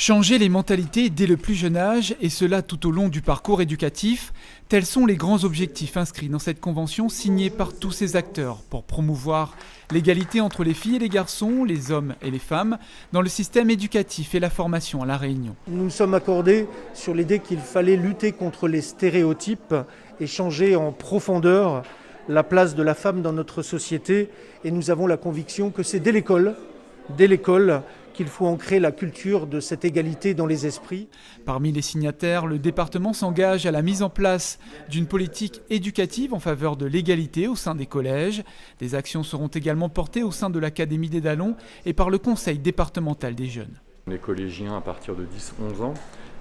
Changer les mentalités dès le plus jeune âge, et cela tout au long du parcours éducatif, tels sont les grands objectifs inscrits dans cette convention signée par tous ces acteurs pour promouvoir l'égalité entre les filles et les garçons, les hommes et les femmes, dans le système éducatif et la formation à La Réunion. Nous nous sommes accordés sur l'idée qu'il fallait lutter contre les stéréotypes et changer en profondeur la place de la femme dans notre société. Et nous avons la conviction que c'est dès l'école, qu'il faut ancrer la culture de cette égalité dans les esprits. Parmi les signataires, le département s'engage à la mise en place d'une politique éducative en faveur de l'égalité au sein des collèges. Des actions seront également portées au sein de l'Académie des Dallons et par le Conseil départemental des jeunes. Les collégiens à partir de 10-11 ans,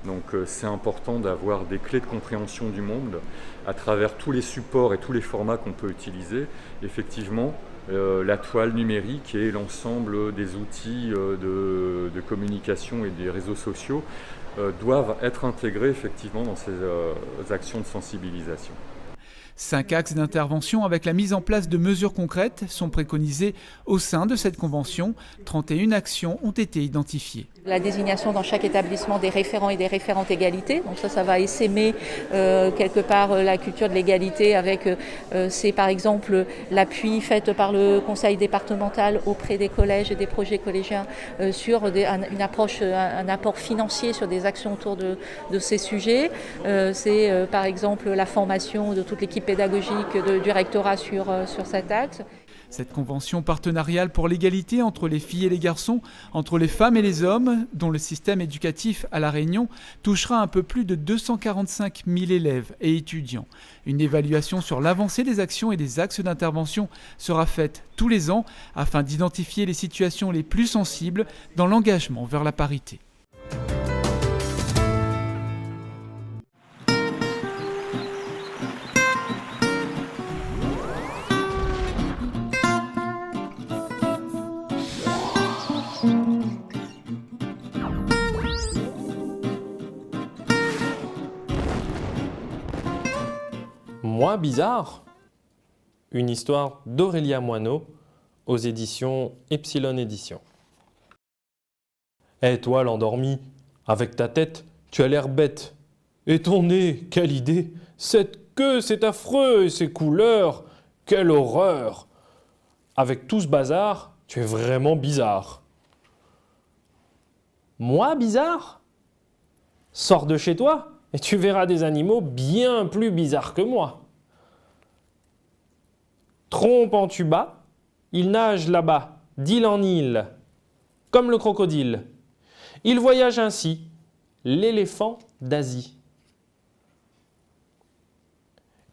donc c'est important d'avoir des clés de compréhension du monde à travers tous les supports et tous les formats qu'on peut utiliser. Effectivement, la toile numérique et l'ensemble des outils de communication et des réseaux sociaux doivent être intégrés effectivement dans ces actions de sensibilisation. 5 axes d'intervention avec la mise en place de mesures concrètes sont préconisés au sein de cette convention. 31 actions ont été identifiées. La désignation dans chaque établissement des référents et des référentes égalité. Donc ça va essaimer quelque part la culture de l'égalité avec, c'est par exemple l'appui fait par le conseil départemental auprès des collèges et des projets collégiens sur une approche, un apport financier sur des actions autour de ces sujets. C'est par exemple la formation de toute l'équipe pédagogique du rectorat sur cet axe. Cette convention partenariale pour l'égalité entre les filles et les garçons, entre les femmes et les hommes, dont le système éducatif à La Réunion touchera un peu plus de 245 000 élèves et étudiants. Une évaluation sur l'avancée des actions et des axes d'intervention sera faite tous les ans afin d'identifier les situations les plus sensibles dans l'engagement vers la parité. Moi, bizarre, une histoire d'Aurélia Moineau aux éditions Epsilon Éditions. Eh toi, l'endormi, avec ta tête, tu as l'air bête. Et ton nez, quelle idée! Cette queue, c'est affreux, et ces couleurs, quelle horreur! Avec tout ce bazar, tu es vraiment bizarre. Moi, bizarre? Sors de chez toi et tu verras des animaux bien plus bizarres que moi. Trompe en tuba, il nage là-bas, d'île en île, comme le crocodile. Il voyage ainsi, l'éléphant d'Asie.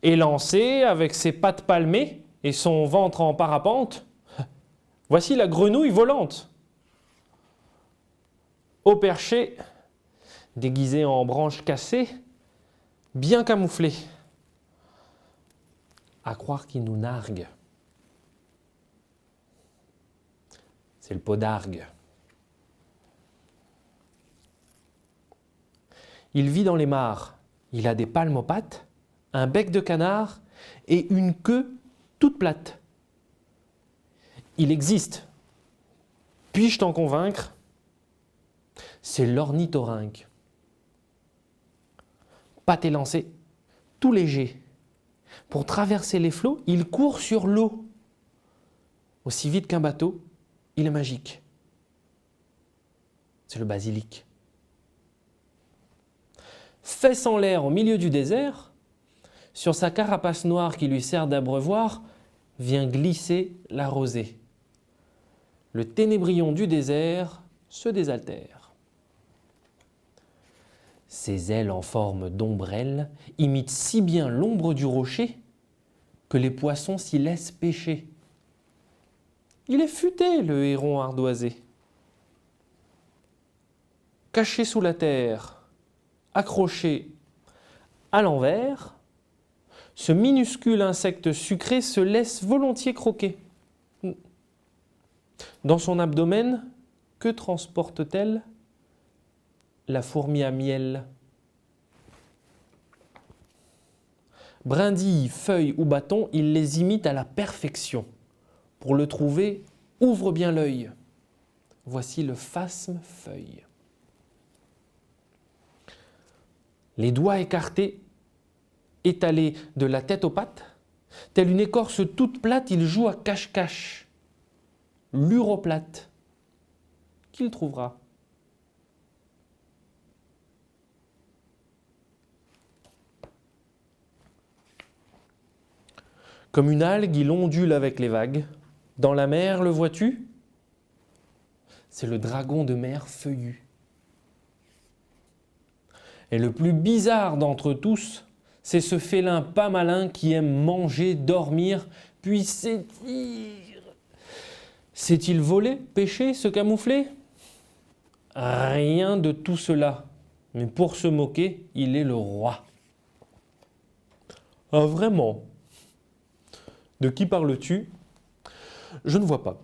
Élancé avec ses pattes palmées et son ventre en parapente, voici la grenouille volante. Au perché, déguisé en branches cassées, bien camouflé. À croire qu'il nous nargue. C'est le podargue. Il vit dans les mares. Il a des palmes aux pattes, un bec de canard et une queue toute plate. Il existe. Puis-je t'en convaincre? C'est l'ornithorynque. Pattes élancées, tout léger. Pour traverser les flots, il court sur l'eau. Aussi vite qu'un bateau, il est magique. C'est le basilic. Fesses en l'air au milieu du désert, sur sa carapace noire qui lui sert d'abreuvoir, vient glisser la rosée. Le ténébrion du désert se désaltère. Ses ailes en forme d'ombrelle imitent si bien l'ombre du rocher que les poissons s'y laissent pêcher. Il est futé, le héron ardoisé. Caché sous la terre, accroché à l'envers, ce minuscule insecte sucré se laisse volontiers croquer. Dans son abdomen, que transporte-t-elle? La fourmi à miel. Brindilles, feuilles ou bâtons, il les imite à la perfection. Pour le trouver, ouvre bien l'œil. Voici le phasme feuille. les doigts écartés, étalés de la tête aux pattes. Telle une écorce toute plate, il joue à cache-cache. L'uroplate, qu'il trouvera. Comme une algue, il ondule avec les vagues. Dans la mer, le vois-tu? C'est le dragon de mer feuillu. Et le plus bizarre d'entre tous, c'est ce félin pas malin qui aime manger, dormir, puis s'étire. Sait-il voler, pêcher, se camoufler? Rien de tout cela. Mais pour se moquer, il est le roi. Ah vraiment? De qui parles-tu? Je ne vois pas.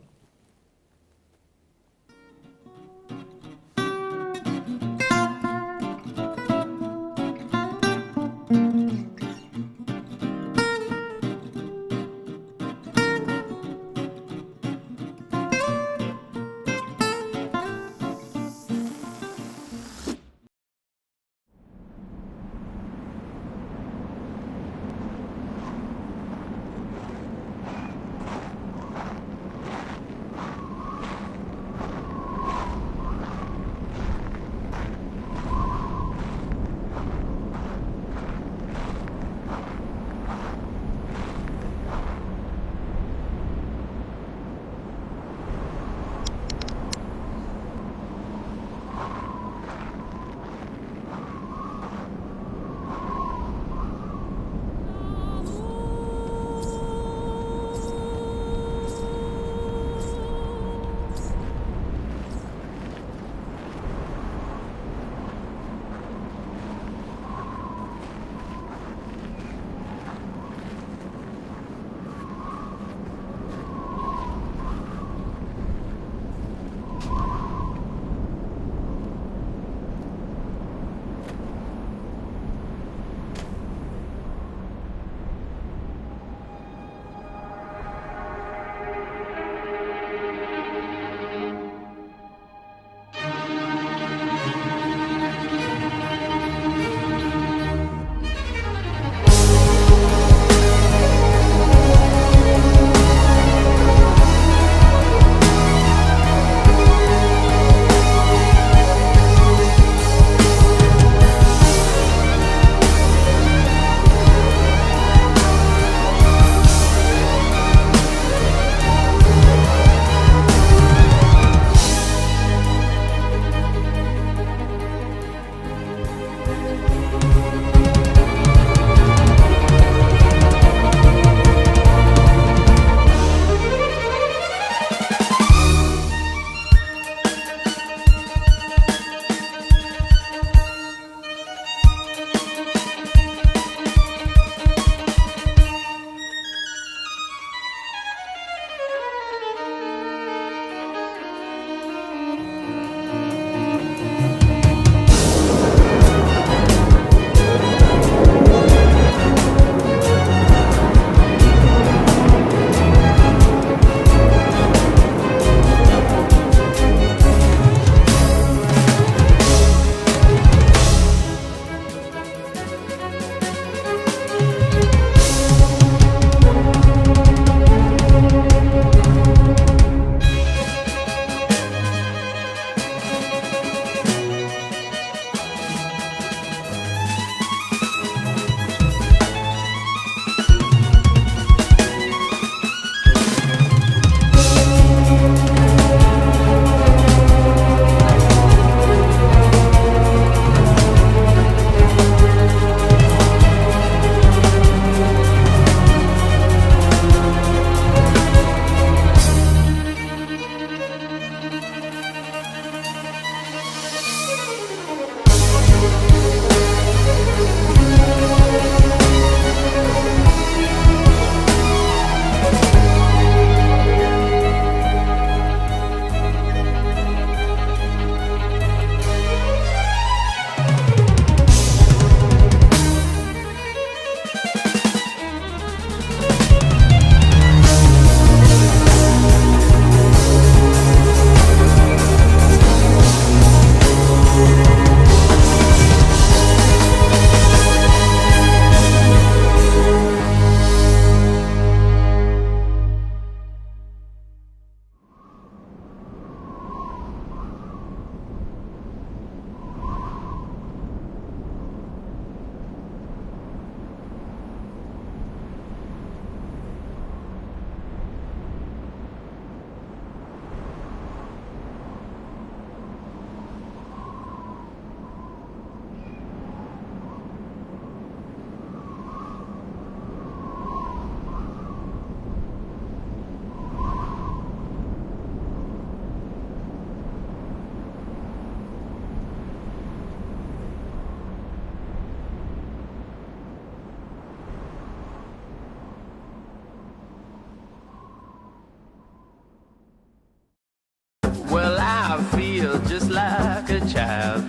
I feel just like a child.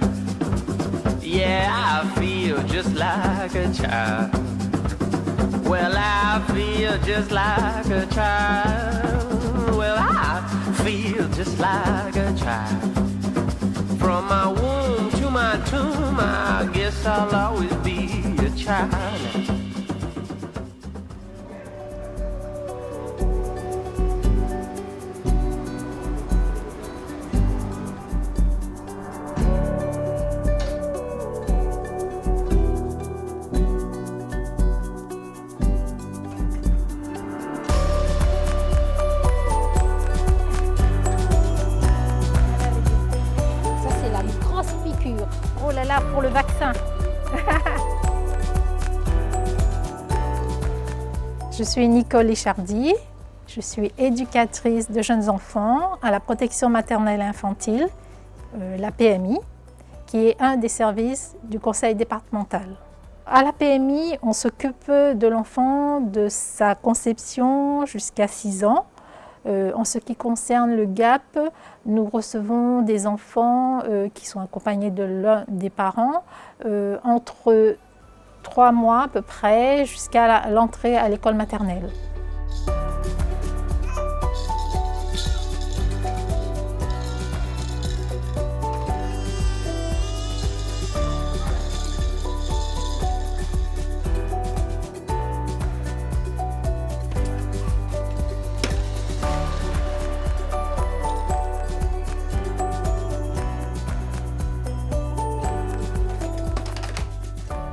Yeah, I feel just like a child. Well, I feel just like a child. Well, I feel just like a child. From my womb to my tomb, I guess I'll always be a child. Oh là là, pour le vaccin. Je suis Nicole Echardy, je suis éducatrice de jeunes enfants à la protection maternelle et infantile, la PMI, qui est un des services du conseil départemental. À la PMI, on s'occupe de l'enfant de sa conception jusqu'à 6 ans. En ce qui concerne le GAP, nous recevons des enfants qui sont accompagnés de l'un des parents entre 3 mois à peu près jusqu'à l'entrée à l'école maternelle.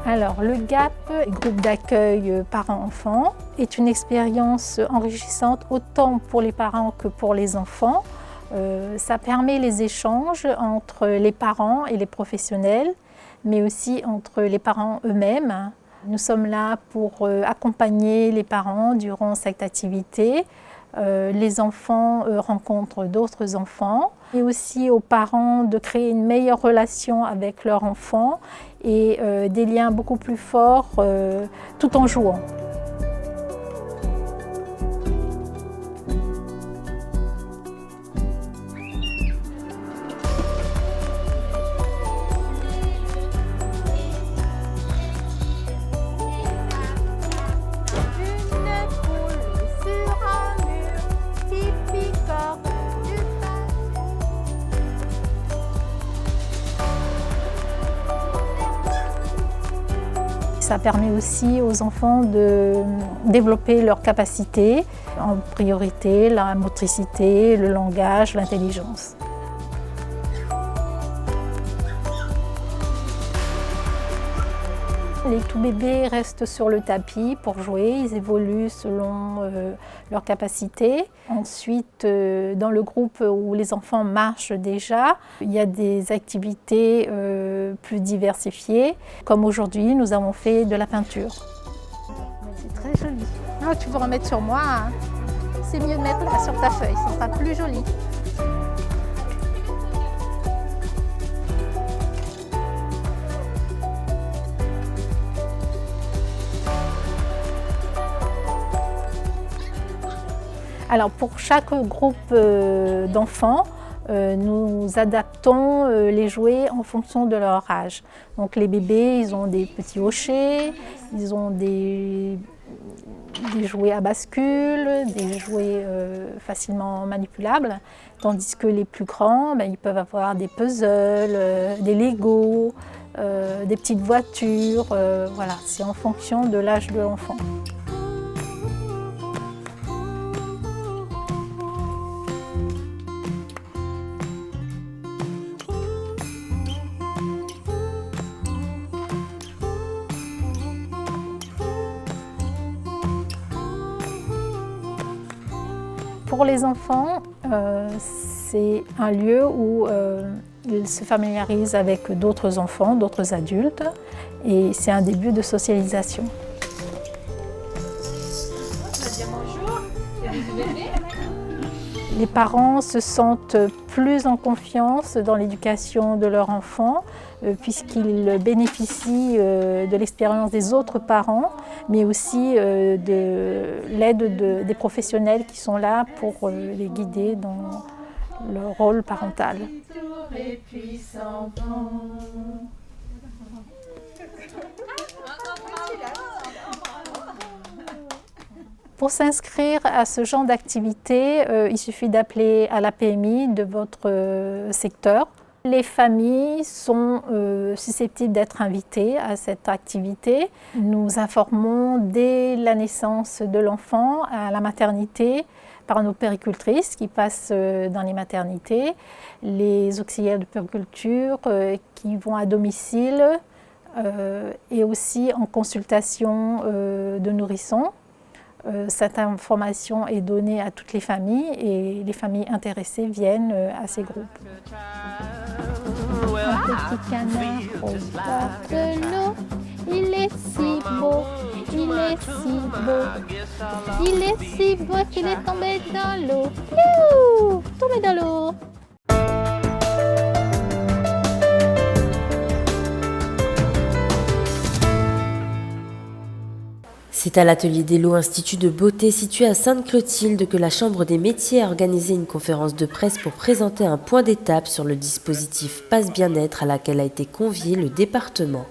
Alors, le GAP, groupe d'accueil parents-enfants, est une expérience enrichissante autant pour les parents que pour les enfants. Ça permet les échanges entre les parents et les professionnels, mais aussi entre les parents eux-mêmes. Nous sommes là pour accompagner les parents durant cette activité. Les enfants rencontrent d'autres enfants et aussi aux parents de créer une meilleure relation avec leur enfant et des liens beaucoup plus forts tout en jouant. Ça permet aussi aux enfants de développer leurs capacités, en priorité la motricité, le langage, l'intelligence. Les tout bébés restent sur le tapis pour jouer, ils évoluent selon leurs capacités. Ensuite, dans le groupe où les enfants marchent déjà, il y a des activités plus diversifiées. Comme aujourd'hui, nous avons fait de la peinture. C'est très joli. Ah, tu veux en mettre sur moi, hein. C'est mieux de mettre là sur ta feuille, ça sera plus joli. Alors pour chaque groupe d'enfants, nous adaptons les jouets en fonction de leur âge. Donc les bébés, ils ont des petits hochets, ils ont des jouets à bascule, des jouets facilement manipulables, tandis que les plus grands, ils peuvent avoir des puzzles, des Lego, des petites voitures. Voilà, c'est en fonction de l'âge de l'enfant. Pour les enfants, c'est un lieu où ils se familiarisent avec d'autres enfants, d'autres adultes, et c'est un début de socialisation. Les parents se sentent plus en confiance dans l'éducation de leur enfant puisqu'ils bénéficient de l'expérience des autres parents, mais aussi de l'aide des professionnels qui sont là pour les guider dans le rôle parental. Pour s'inscrire à ce genre d'activité, il suffit d'appeler à la PMI de votre secteur. Les familles sont susceptibles d'être invitées à cette activité. Nous informons dès la naissance de l'enfant à la maternité par nos puéricultrices qui passent dans les maternités, les auxiliaires de puériculture qui vont à domicile et aussi en consultation de nourrissons. Cette information est donnée à toutes les familles et les familles intéressées viennent à ces groupes. Un petit canard au bord de l'eau, il est si beau, il est si beau, il est si beau qu'il est tombé dans l'eau. Youhou, tombé dans l'eau. C'est à l'atelier d'Elo Institut de beauté situé à Sainte-Clotilde que la Chambre des métiers a organisé une conférence de presse pour présenter un point d'étape sur le dispositif Pass Bien-être à laquelle a été convié le département.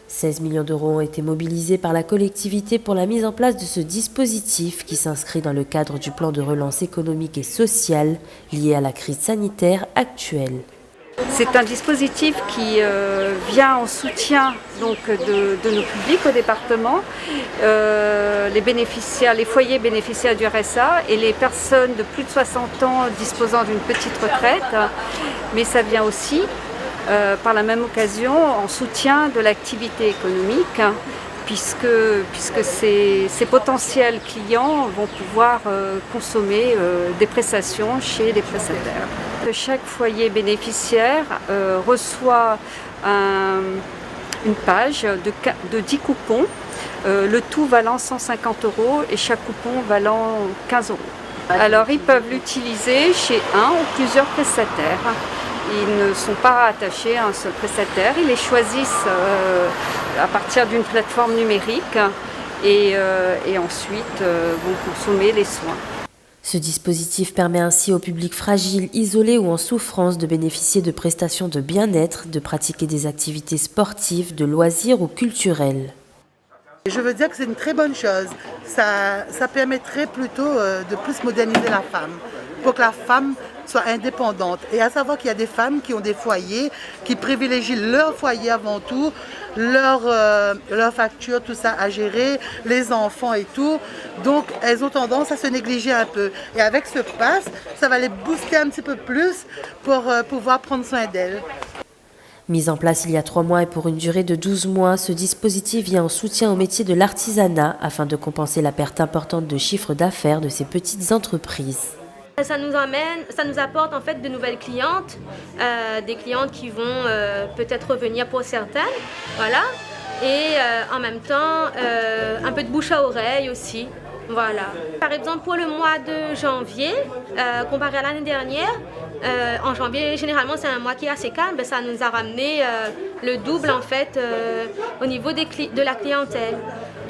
16 millions d'euros ont été mobilisés par la collectivité pour la mise en place de ce dispositif qui s'inscrit dans le cadre du plan de relance économique et sociale lié à la crise sanitaire actuelle. C'est un dispositif qui vient en soutien donc, de nos publics au département, les foyers bénéficiaires du RSA et les personnes de plus de 60 ans disposant d'une petite retraite. Mais ça vient aussi, par la même occasion, en soutien de l'activité économique, puisque ces potentiels clients vont pouvoir consommer des prestations chez les prestataires. Chaque foyer bénéficiaire reçoit une page de 10 coupons, le tout valant 150 € et chaque coupon valant 15 €. Alors ils peuvent l'utiliser chez un ou plusieurs prestataires. Ils ne sont pas rattachés à un seul prestataire, ils les choisissent à partir d'une plateforme numérique et ensuite vont consommer les soins. Ce dispositif permet ainsi au public fragile, isolé ou en souffrance de bénéficier de prestations de bien-être, de pratiquer des activités sportives, de loisirs ou culturelles. Je veux dire que c'est une très bonne chose. Ça permettrait plutôt de plus moderniser la femme, pour que la femme soit indépendante. Et à savoir qu'il y a des femmes qui ont des foyers, qui privilégient leur foyer avant tout, leur facture, tout ça à gérer, les enfants et tout. Donc elles ont tendance à se négliger un peu. Et avec ce pass, ça va les booster un petit peu plus pour pouvoir prendre soin d'elles. Mis en place il y a 3 mois et pour une durée de 12 mois, ce dispositif vient en soutien au métier de l'artisanat afin de compenser la perte importante de chiffre d'affaires de ces petites entreprises. Ça nous apporte en fait de nouvelles clientes, des clientes qui vont peut-être revenir pour certaines, voilà, et en même temps un peu de bouche à oreille aussi, voilà. Par exemple pour le mois de janvier, comparé à l'année dernière, en janvier généralement c'est un mois qui est assez calme, ben, ça nous a ramené le double en fait au niveau de la clientèle.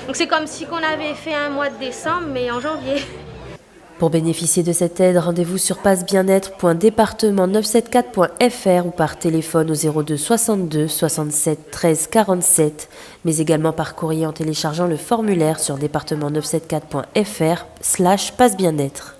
Donc c'est comme si on avait fait un mois de décembre mais en janvier. Pour bénéficier de cette aide, rendez-vous sur passebien-être.département974.fr ou par téléphone au 02 62 67 13 47, mais également par courrier en téléchargeant le formulaire sur département974.fr/passebien-être.